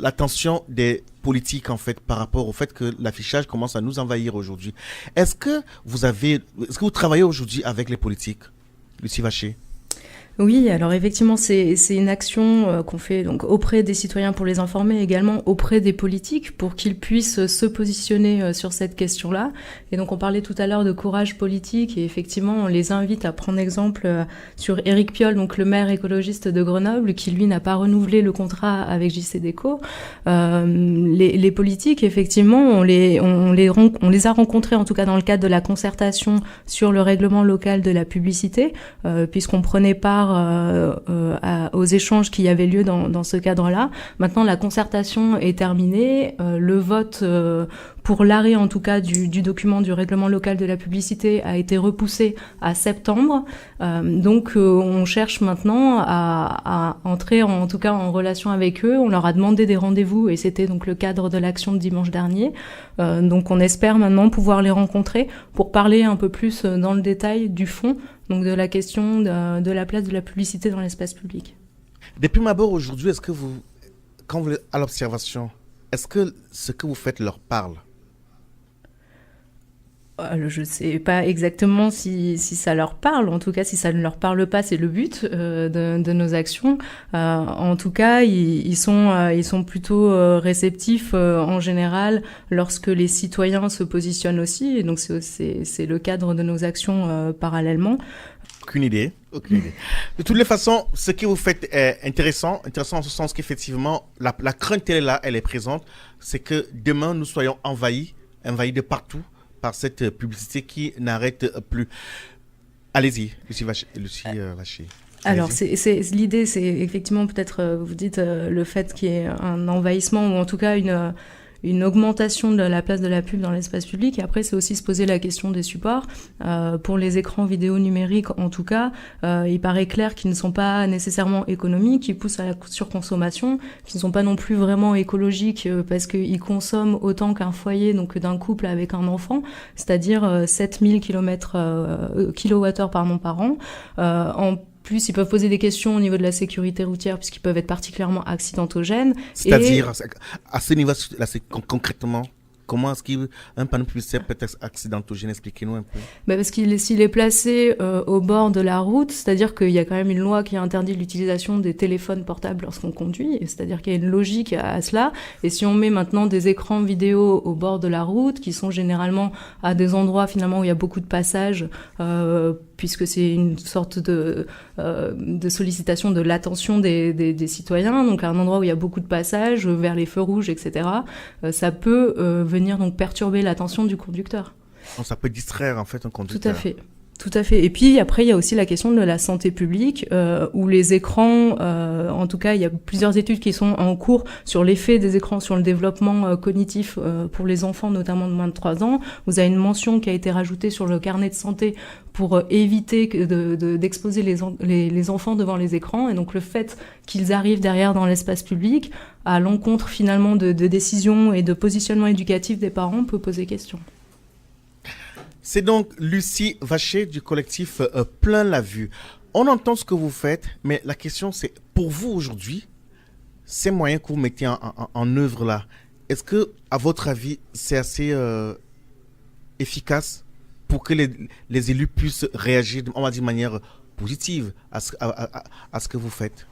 l'attention des politiques, en fait, par rapport au fait que l'affichage commence à nous envahir aujourd'hui. Est-ce que vous travaillez aujourd'hui avec les politiques, Lucie Vacher? Oui, alors effectivement, c'est une action qu'on fait donc auprès des citoyens pour les informer, également auprès des politiques pour qu'ils puissent se positionner sur cette question-là. Et donc on parlait tout à l'heure de courage politique et effectivement on les invite à prendre exemple sur Éric Piolle, donc le maire écologiste de Grenoble, qui lui n'a pas renouvelé le contrat avec JCDecaux. Les politiques, effectivement, on les a rencontrés en tout cas dans le cadre de la concertation sur le règlement local de la publicité, puisqu'on prenait part aux échanges qui avaient lieu dans ce cadre-là. Maintenant, la concertation est terminée. Le vote pour l'arrêt, en tout cas, du document du règlement local de la publicité a été repoussé à septembre. Donc, on cherche maintenant à entrer, en tout cas, en relation avec eux. On leur a demandé des rendez-vous et c'était donc le cadre de l'action de dimanche dernier. Donc, on espère maintenant pouvoir les rencontrer pour parler un peu plus dans le détail du fond, donc de la question de la place de la publicité dans l'espace public. Depuis ma abord aujourd'hui, est-ce que quand vous êtes à l'observation, est-ce que ce que vous faites leur parle? Je ne sais pas exactement si ça leur parle. En tout cas, si ça ne leur parle pas, c'est le but de nos actions. En tout cas, ils sont plutôt réceptifs en général lorsque les citoyens se positionnent aussi. Et donc, c'est le cadre de nos actions parallèlement. Aucune idée. De toutes les façons, ce que vous faites est intéressant en ce sens qu'effectivement, la crainte elle est là, elle est présente. C'est que demain, nous soyons envahis de partout par cette publicité qui n'arrête plus. Allez-y, Lucie Vacher. Alors, l'idée, c'est effectivement peut-être, vous dites, le fait qu'il y ait un envahissement ou en tout cas une augmentation de la place de la pub dans l'espace public. Et après, c'est aussi se poser la question des supports. Pour les écrans vidéo numériques, en tout cas, il paraît clair qu'ils ne sont pas nécessairement économiques, qui poussent à la surconsommation, qui ne sont pas non plus vraiment écologiques parce qu'ils consomment autant qu'un foyer, donc d'un couple avec un enfant, c'est-à-dire 7000 kWh par an. En plus, ils peuvent poser des questions au niveau de la sécurité routière puisqu'ils peuvent être particulièrement accidentogènes. C'est-à-dire, à ce niveau, là, concrètement, comment est-ce qu'un panneau publicitaire peut être accidentogène? Expliquez-nous un peu. Parce s'il est placé au bord de la route, c'est-à-dire qu'il y a quand même une loi qui interdit l'utilisation des téléphones portables lorsqu'on conduit, c'est-à-dire qu'il y a une logique à cela. Et si on met maintenant des écrans vidéo au bord de la route, qui sont généralement à des endroits finalement où il y a beaucoup de passages, puisque c'est une sorte de sollicitation de l'attention des citoyens, donc à un endroit où il y a beaucoup de passages, vers les feux rouges, etc., ça peut venir donc perturber l'attention du conducteur. Donc ça peut distraire en fait un conducteur. Tout à fait. Et puis après, il y a aussi la question de la santé publique, où les écrans, en tout cas, il y a plusieurs études qui sont en cours sur l'effet des écrans sur le développement cognitif pour les enfants, notamment de moins de 3 ans. Vous avez une mention qui a été rajoutée sur le carnet de santé pour éviter d'exposer les enfants devant les écrans. Et donc le fait qu'ils arrivent derrière dans l'espace public, à l'encontre finalement de décisions et de positionnement éducatif des parents, peut poser question. C'est donc Lucie Vacher du collectif Plein la Vue. On entend ce que vous faites, mais la question c'est, pour vous aujourd'hui, ces moyens que vous mettez en œuvre là, est-ce que, à votre avis, c'est assez efficace pour que les élus puissent réagir, on va dire, de manière positive à ce que vous faites?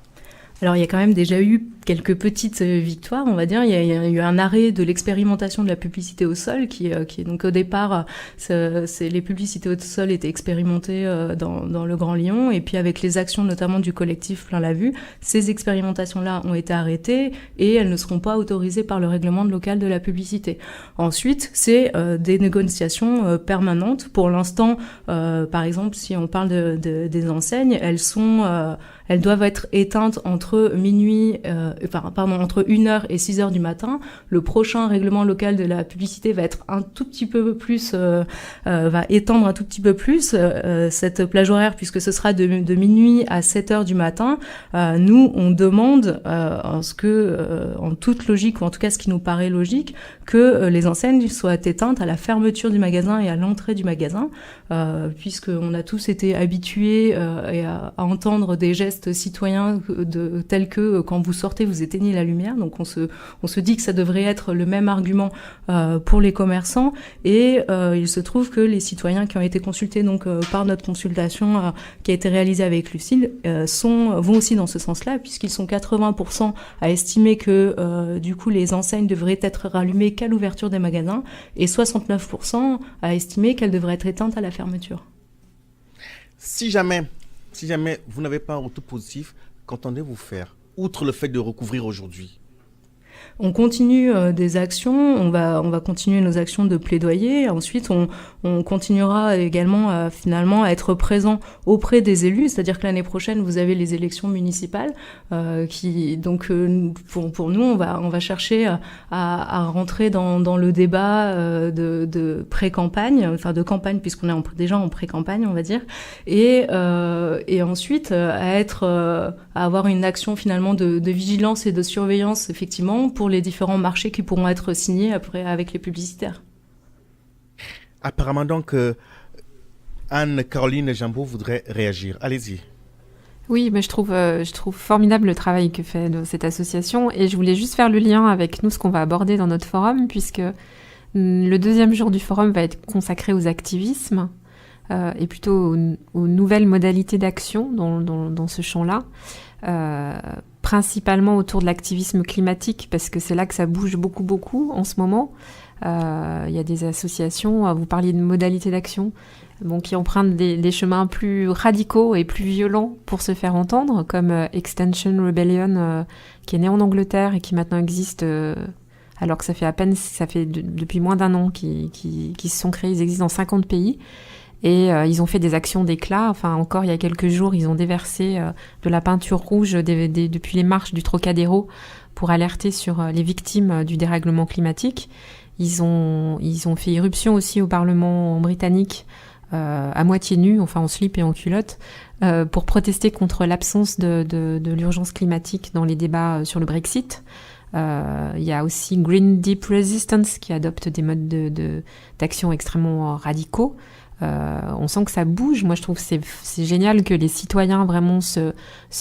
Alors, il y a quand même déjà eu quelques petites victoires, on va dire. Il y a eu un arrêt de l'expérimentation de la publicité au sol, qui est donc au départ, les publicités au sol étaient expérimentées dans le Grand Lyon, et puis avec les actions notamment du collectif Plein la Vue, ces expérimentations-là ont été arrêtées et elles ne seront pas autorisées par le règlement local de la publicité. Ensuite, c'est des négociations permanentes. Pour l'instant, par exemple, si on parle des enseignes, elles doivent être éteintes entre entre 1h et 6h du matin. Le prochain règlement local de la publicité va être un tout petit peu plus, va étendre un tout petit peu plus cette plage horaire, puisque ce sera de minuit à 7h du matin. Nous, on demande, en toute logique, ou en tout cas ce qui nous paraît logique, que les enseignes soient éteintes à la fermeture du magasin et à l'entrée du magasin, puisqu'on a tous été habitués à entendre des gestes citoyens tels que quand vous sortez, vous éteignez la lumière. Donc on se dit que ça devrait être le même argument pour les commerçants. Et il se trouve que les citoyens qui ont été consultés donc par notre consultation qui a été réalisée avec Lucille vont aussi dans ce sens-là, puisqu'ils sont 80% à estimer que du coup les enseignes devraient être rallumées qu'à l'ouverture des magasins et 69% à estimer qu'elles devraient être éteintes à la fermeture. Si jamais vous n'avez pas un retour positif, qu'entendez-vous faire, outre le fait de recouvrir aujourd'hui? On continue des actions, on va continuer nos actions de plaidoyer. Ensuite, on continuera également finalement à être présent auprès des élus, c'est-à-dire que l'année prochaine, vous avez les élections municipales pour nous, on va chercher à rentrer dans le débat de pré-campagne, enfin de campagne puisqu'on est déjà en pré-campagne, on va dire, et ensuite à avoir une action finalement de vigilance et de surveillance effectivement pour les différents marchés qui pourront être signés après avec les publicitaires. Apparemment donc, Anne-Caroline Jambaud voudrait réagir. Allez-y. Oui, mais je trouve formidable le travail que fait cette association, et je voulais juste faire le lien avec nous, ce qu'on va aborder dans notre forum, puisque le deuxième jour du forum va être consacré aux activismes et plutôt aux nouvelles modalités d'action dans ce champ-là. Principalement autour de l'activisme climatique, parce que c'est là que ça bouge beaucoup en ce moment. Il y a des associations, vous parliez de modalités d'action, qui empruntent des chemins plus radicaux et plus violents pour se faire entendre, comme Extinction Rebellion, qui est né en Angleterre et qui maintenant existe, alors que ça fait depuis moins d'un an qu'ils se sont créés, ils existent dans 50 pays. Et ils ont fait des actions d'éclat. Enfin, encore il y a quelques jours, ils ont déversé de la peinture rouge depuis les marches du Trocadéro pour alerter sur les victimes du dérèglement climatique. Ils ont fait irruption aussi au Parlement britannique à moitié nus, enfin en slip et en culotte, pour protester contre l'absence de l'urgence climatique dans les débats sur le Brexit. Il y a aussi Green Deep Resistance qui adopte des modes d'action extrêmement radicaux. On sent que ça bouge. Moi, je trouve que c'est génial que les citoyens vraiment se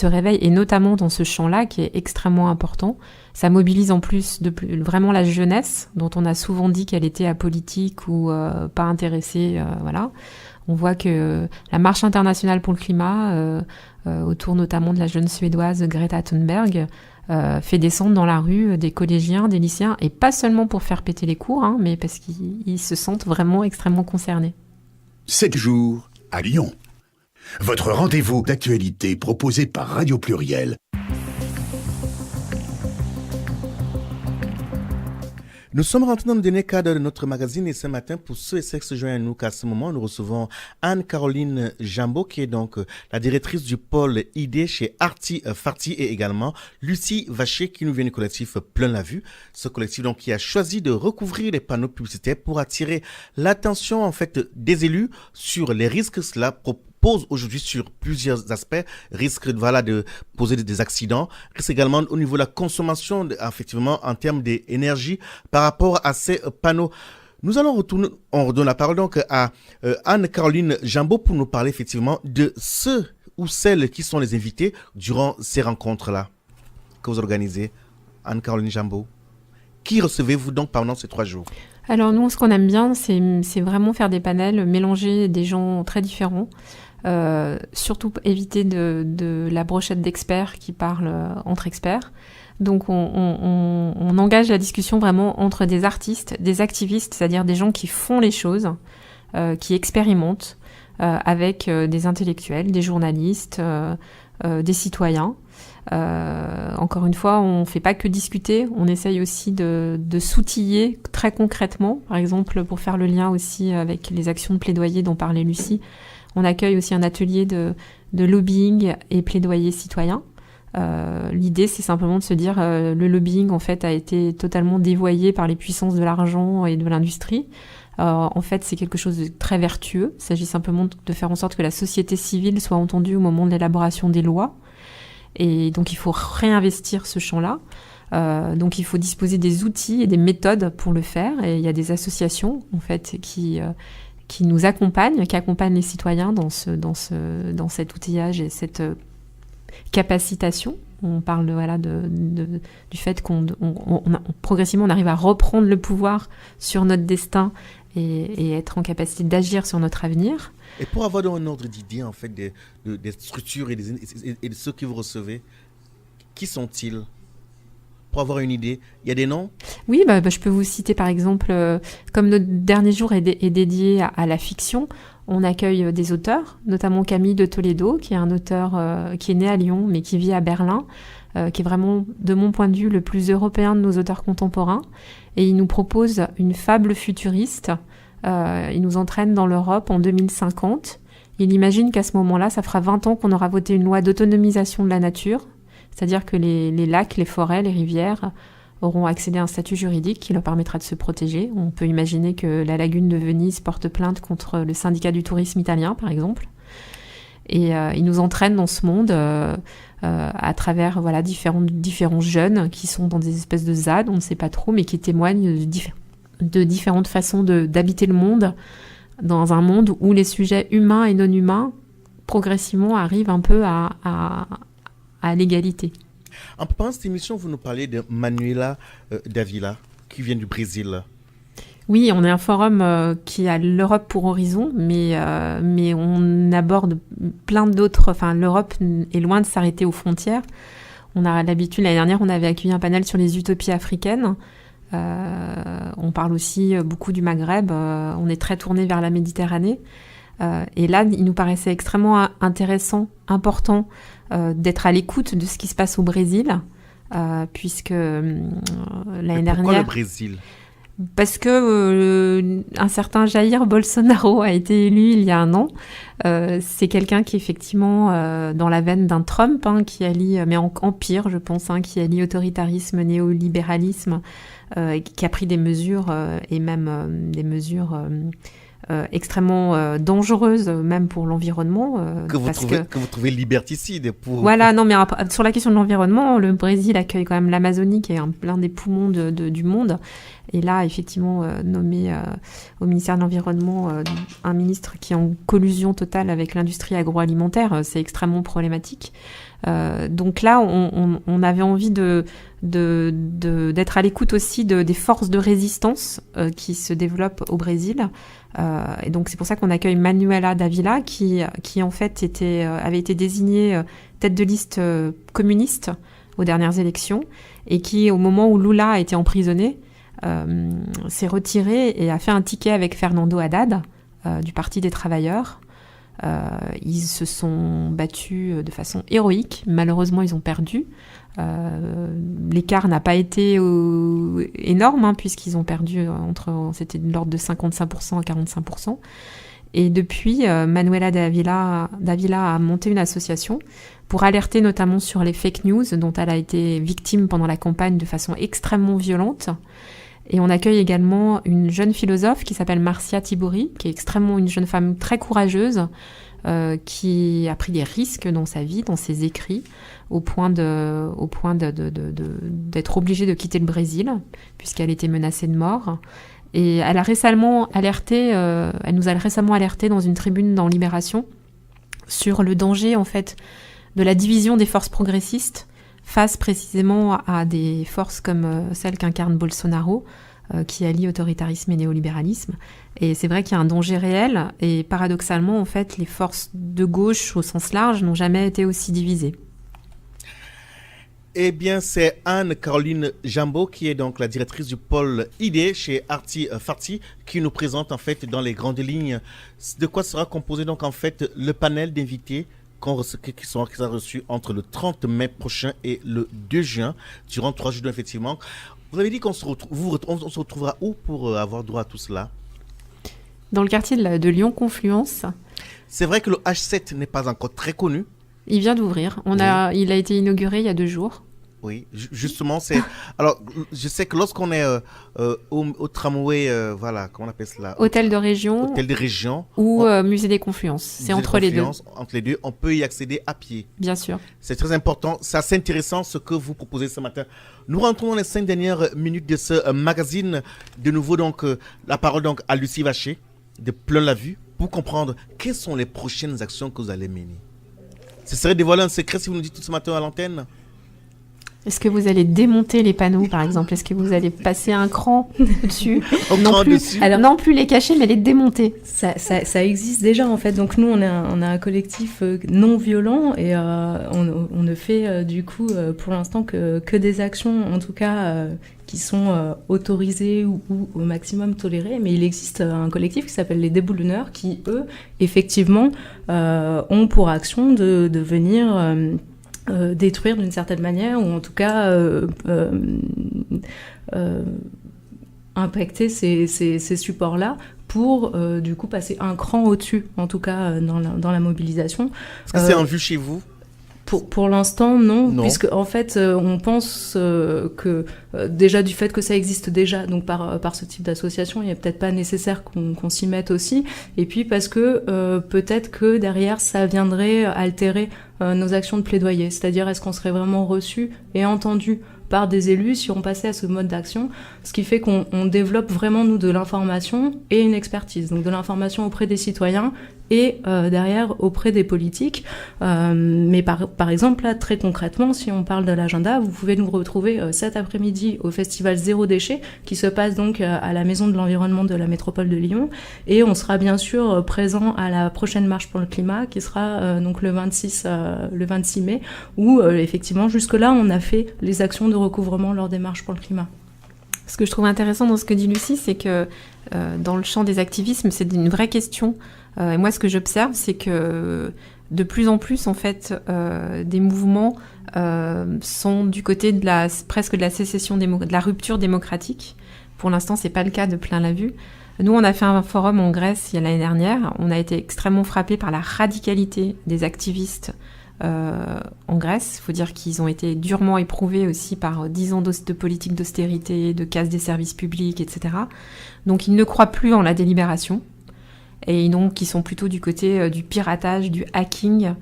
réveillent, et notamment dans ce champ-là qui est extrêmement important. Ça mobilise en plus vraiment la jeunesse, dont on a souvent dit qu'elle était apolitique ou pas intéressée. Voilà. On voit que la marche internationale pour le climat, autour notamment de la jeune Suédoise Greta Thunberg, fait descendre dans la rue des collégiens, des lycéens, et pas seulement pour faire péter les cours, mais parce qu'ils se sentent vraiment extrêmement concernés. 7 jours à Lyon. Votre rendez-vous d'actualité proposé par Radio Pluriel. Nous sommes rentrés dans le dernier cadre de notre magazine, et ce matin, pour ceux et celles qui se joignent à nous, qu'à ce moment, nous recevons Anne-Caroline Jambaud, qui est donc la directrice du pôle ID chez Arti Farti, et également Lucie Vacher, qui nous vient du collectif Plein la Vue. Ce collectif, donc, qui a choisi de recouvrir les panneaux publicitaires pour attirer l'attention, en fait, des élus sur les risques que cela pose aujourd'hui sur plusieurs aspects, risque de poser des accidents, risque également au niveau de la consommation, effectivement, en termes d'énergie par rapport à ces panneaux. Nous allons retourner, on redonne la parole donc à Anne-Caroline Jambaud pour nous parler effectivement de ceux ou celles qui sont les invités durant ces rencontres-là que vous organisez. Anne-Caroline Jambaud, qui recevez-vous donc pendant ces 3 jours? Alors nous, ce qu'on aime bien, c'est vraiment faire des panels, mélanger des gens très différents. Surtout éviter de la brochette d'experts qui parlent entre experts. Donc on engage la discussion vraiment entre des artistes, des activistes, c'est-à-dire des gens qui font les choses, qui expérimentent, avec des intellectuels, des journalistes, des citoyens. Encore une fois, on ne fait pas que discuter, on essaye aussi de s'outiller très concrètement. Par exemple, pour faire le lien aussi avec les actions de plaidoyer dont parlait Lucie, on accueille aussi un atelier de lobbying et plaidoyer citoyen. L'idée, c'est simplement de se dire le lobbying, en fait, a été totalement dévoyé par les puissances de l'argent et de l'industrie. En fait, c'est quelque chose de très vertueux. Il s'agit simplement de faire en sorte que la société civile soit entendue au moment de l'élaboration des lois. Et donc, il faut réinvestir ce champ-là. Donc, il faut disposer des outils et des méthodes pour le faire. Et il y a des associations, en fait, qui nous accompagnent, qui accompagnent les citoyens dans cet outillage et cette capacitation. On parle du fait qu'on progressivement on arrive à reprendre le pouvoir sur notre destin et être en capacité d'agir sur notre avenir. Et pour avoir un ordre d'idée en fait des structures et de ceux que vous recevez, qui sont-ils? Pour avoir une idée, il y a des noms? Oui, je peux vous citer par exemple, comme notre dernier jour est dédié à la fiction, on accueille des auteurs, notamment Camille de Toledo, qui est un auteur qui est né à Lyon, mais qui vit à Berlin, qui est vraiment, de mon point de vue, le plus européen de nos auteurs contemporains. Et il nous propose une fable futuriste. Il nous entraîne dans l'Europe en 2050. Il imagine qu'à ce moment-là, ça fera 20 ans qu'on aura voté une loi d'autonomisation de la nature, c'est-à-dire que les lacs, les forêts, les rivières auront accédé à un statut juridique qui leur permettra de se protéger. On peut imaginer que la lagune de Venise porte plainte contre le syndicat du tourisme italien, par exemple. Et il nous entraîne dans ce monde à travers différents jeunes qui sont dans des espèces de ZAD, on ne sait pas trop, mais qui témoignent de différentes façons d'habiter le monde, dans un monde où les sujets humains et non humains, progressivement, arrivent un peu à l'égalité. En préparant cette émission, vous nous parlez de Manuela Dávila, qui vient du Brésil. Oui, on est un forum qui a l'Europe pour horizon, mais on aborde plein d'autres... Enfin, l'Europe est loin de s'arrêter aux frontières. On a l'habitude, l'année dernière, on avait accueilli un panel sur les utopies africaines. On parle aussi beaucoup du Maghreb. On est très tourné vers la Méditerranée. Et là, il nous paraissait extrêmement intéressant, important, d'être à l'écoute de ce qui se passe au Brésil, puisque l'année dernière... Pourquoi le Brésil ? Parce que un certain Jair Bolsonaro a été élu il y a un an. C'est quelqu'un qui est effectivement dans la veine d'un Trump, qui allie, mais en pire, je pense, qui allie autoritarisme, néolibéralisme, qui a pris des mesures et même des mesures extrêmement dangereuses, même pour l'environnement. Que vous trouvez liberticide. Voilà, non, mais sur la question de l'environnement, le Brésil accueille quand même l'Amazonie, qui est l'un des poumons du monde. Et là, effectivement, nommé au ministère de l'Environnement un ministre qui est en collusion totale avec l'industrie agroalimentaire, c'est extrêmement problématique. Donc là, on avait envie d'être à l'écoute aussi des forces de résistance qui se développent au Brésil. Et donc c'est pour ça qu'on accueille Manuela Dávila, qui en fait avait été désignée tête de liste communiste aux dernières élections, et qui, au moment où Lula a été emprisonné, s'est retirée et a fait un ticket avec Fernando Haddad du Parti des Travailleurs. Ils se sont battus de façon héroïque. Malheureusement, ils ont perdu. L'écart n'a pas été énorme, puisqu'ils ont perdu c'était de l'ordre de 55% à 45%. Et depuis, Manuela Dávila a monté une association pour alerter notamment sur les fake news dont elle a été victime pendant la campagne de façon extrêmement violente. Et on accueille également une jeune philosophe qui s'appelle Marcia Tibori, qui est une jeune femme très courageuse, qui a pris des risques dans sa vie, dans ses écrits, au point d'être obligée de quitter le Brésil, puisqu'elle était menacée de mort. Et elle nous a récemment alerté dans une tribune dans Libération sur le danger, en fait, de la division des forces progressistes face précisément à des forces comme celles qu'incarne Bolsonaro, qui allie autoritarisme et néolibéralisme. Et c'est vrai qu'il y a un danger réel, et paradoxalement, en fait, les forces de gauche au sens large n'ont jamais été aussi divisées. Eh bien, c'est Anne-Caroline Jambaud, qui est donc la directrice du pôle ID chez Arti Farti, qui nous présente en fait dans les grandes lignes de quoi sera composé donc en fait le panel d'invités qui sera reçu entre le 30 mai prochain et le 2 juin, durant 3 jours effectivement. Vous avez dit qu'on se retrouvera où pour avoir droit à tout cela? Dans le quartier de Lyon Confluence. C'est vrai que le H7 n'est pas encore très connu. Il vient d'ouvrir. Il a été inauguré il y a 2 jours. Oui, justement, c'est... Alors, je sais que lorsqu'on est au tramway, voilà, comment on appelle cela? Hôtel de région. Hôtel de région. Ou musée des Confluences. C'est entre les deux. Entre les deux, on peut y accéder à pied. Bien sûr. C'est très important. C'est assez intéressant ce que vous proposez ce matin. Nous rentrons dans les 5 dernières minutes de ce magazine. De nouveau, donc, la parole donc à Lucie Vacher, de Plein la Vue, pour comprendre quelles sont les prochaines actions que vous allez mener. Ce serait dévoiler un secret si vous nous dites tout ce matin à l'antenne? Est-ce que vous allez démonter les panneaux, par exemple? Est-ce que vous allez passer un cran dessus? Alors, non plus les cacher, mais les démonter. Ça existe déjà, en fait. Donc, nous, on a un collectif non violent et on ne fait, du coup, pour l'instant, que des actions, en tout cas, qui sont autorisées ou au maximum tolérées. Mais il existe un collectif qui s'appelle les Déboulonneurs qui, eux, effectivement, ont pour action de venir... détruire d'une certaine manière ou en tout cas impacter ces supports-là pour du coup passer un cran au-dessus, en tout cas dans la mobilisation. Est-ce que c'est en vue chez vous? Pour l'instant, non, puisque en fait, on pense que déjà du fait que ça existe déjà, donc par ce type d'association, il n'est peut-être pas nécessaire qu'on s'y mette aussi, et puis parce que peut-être que derrière, ça viendrait altérer nos actions de plaidoyer, c'est-à-dire est-ce qu'on serait vraiment reçu et entendu par des élus si on passait à ce mode d'action, ce qui fait qu'on développe vraiment, nous, de l'information et une expertise, donc de l'information auprès des citoyens et derrière auprès des politiques. Mais par exemple, là, très concrètement, si on parle de l'agenda, vous pouvez nous retrouver cet après-midi au festival Zéro Déchet, qui se passe donc à la Maison de l'Environnement de la Métropole de Lyon, et on sera bien sûr présent à la prochaine marche pour le climat, qui sera donc le 26 mai, où effectivement, jusque-là, on a fait les actions de recouvrement lors des marches pour le climat. Ce que je trouve intéressant dans ce que dit Lucie, c'est que dans le champ des activismes, c'est une vraie question. Et moi, ce que j'observe, c'est que de plus en plus, en fait, des mouvements sont du côté presque de la sécession, de la rupture démocratique. Pour l'instant, c'est pas le cas de Plein la Vue. Nous, on a fait un forum en Grèce l'année dernière. On a été extrêmement frappés par la radicalité des activistes en Grèce. Il faut dire qu'ils ont été durement éprouvés aussi par 10 ans de politique d'austérité, de casse des services publics, etc. Donc, ils ne croient plus en la délibération. Et donc, ils sont plutôt du côté du piratage, du hacking.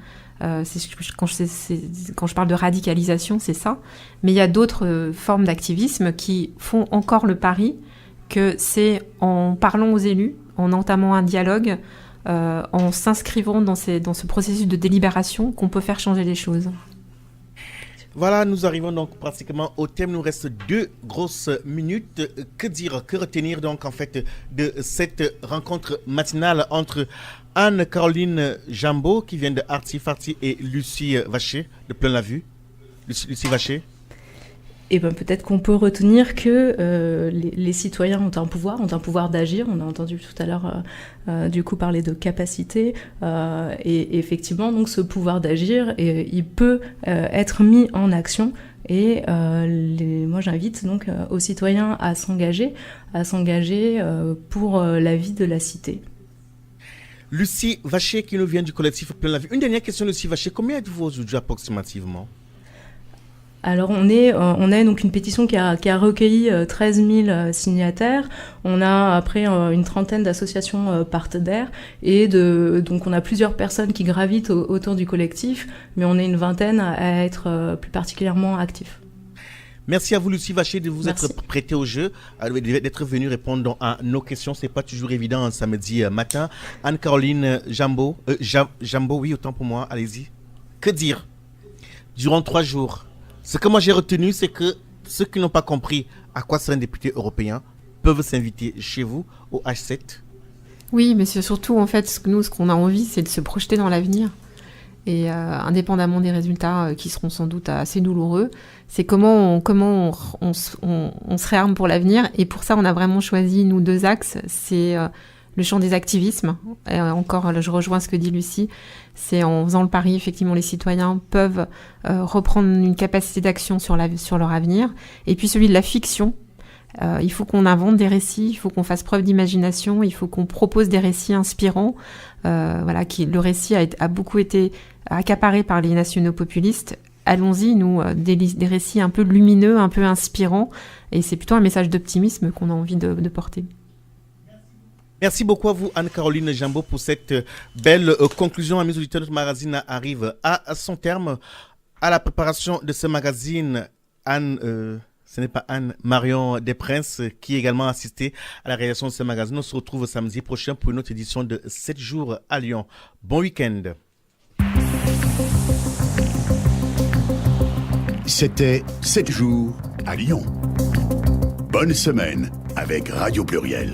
Quand je parle de radicalisation, c'est ça. Mais il y a d'autres formes d'activisme qui font encore le pari que c'est en parlant aux élus, en entamant un dialogue, en s'inscrivant dans ce processus de délibération qu'on peut faire changer les choses. Voilà, nous arrivons donc pratiquement au thème. Nous reste 2 grosses minutes. Que dire, que retenir donc en fait de cette rencontre matinale entre Anne-Caroline Jambaud qui vient de Arti Farti et Lucie Vacher de Plein la Vue. Lucie Vacher. Et ben peut-être qu'on peut retenir que les citoyens ont un pouvoir d'agir. On a entendu tout à l'heure du coup parler de capacité et effectivement donc ce pouvoir d'agir il peut être mis en action et moi j'invite donc aux citoyens à s'engager pour la vie de la cité. Lucie Vacher qui nous vient du collectif Plein la Vue. Une dernière question, Lucie Vacher, combien êtes-vous aujourd'hui approximativement? Alors on a donc une pétition qui a recueilli 13 000 signataires. On a après une trentaine d'associations partenaires et donc on a plusieurs personnes qui gravitent autour du collectif, mais on est une vingtaine à être plus particulièrement actifs. Merci à vous Lucie Vacher de vous être prêtée au jeu, d'être venue répondre à nos questions. C'est pas toujours évident un samedi matin. Anne-Caroline Jambaud, oui autant pour moi, allez-y. Que dire? Durant 3 jours. Ce que moi j'ai retenu, c'est que ceux qui n'ont pas compris à quoi sert un député européen peuvent s'inviter chez vous au H7? Oui, mais c'est surtout, en fait, ce qu'on a envie, c'est de se projeter dans l'avenir. Et indépendamment des résultats qui seront sans doute assez douloureux, c'est comment on se réarme pour l'avenir. Et pour ça, on a vraiment choisi, nous, 2 axes. C'est le champ des activismes. Et encore, je rejoins ce que dit Lucie. C'est en faisant le pari, effectivement, les citoyens peuvent reprendre une capacité d'action sur leur avenir. Et puis celui de la fiction. Il faut qu'on invente des récits, il faut qu'on fasse preuve d'imagination, il faut qu'on propose des récits inspirants. Le récit a beaucoup été accaparé par les nationaux populistes. Allons-y, nous, des récits un peu lumineux, un peu inspirants. Et c'est plutôt un message d'optimisme qu'on a envie de porter. Merci beaucoup à vous, Anne-Caroline Jambaud, pour cette belle conclusion. Amis auditeurs, notre magazine arrive à son terme. À la préparation de ce magazine, ce n'est pas Anne, Marion Desprinces, qui a également assisté à la réalisation de ce magazine. On se retrouve samedi prochain pour une autre édition de 7 jours à Lyon. Bon week-end. C'était 7 jours à Lyon. Bonne semaine avec Radio Pluriel.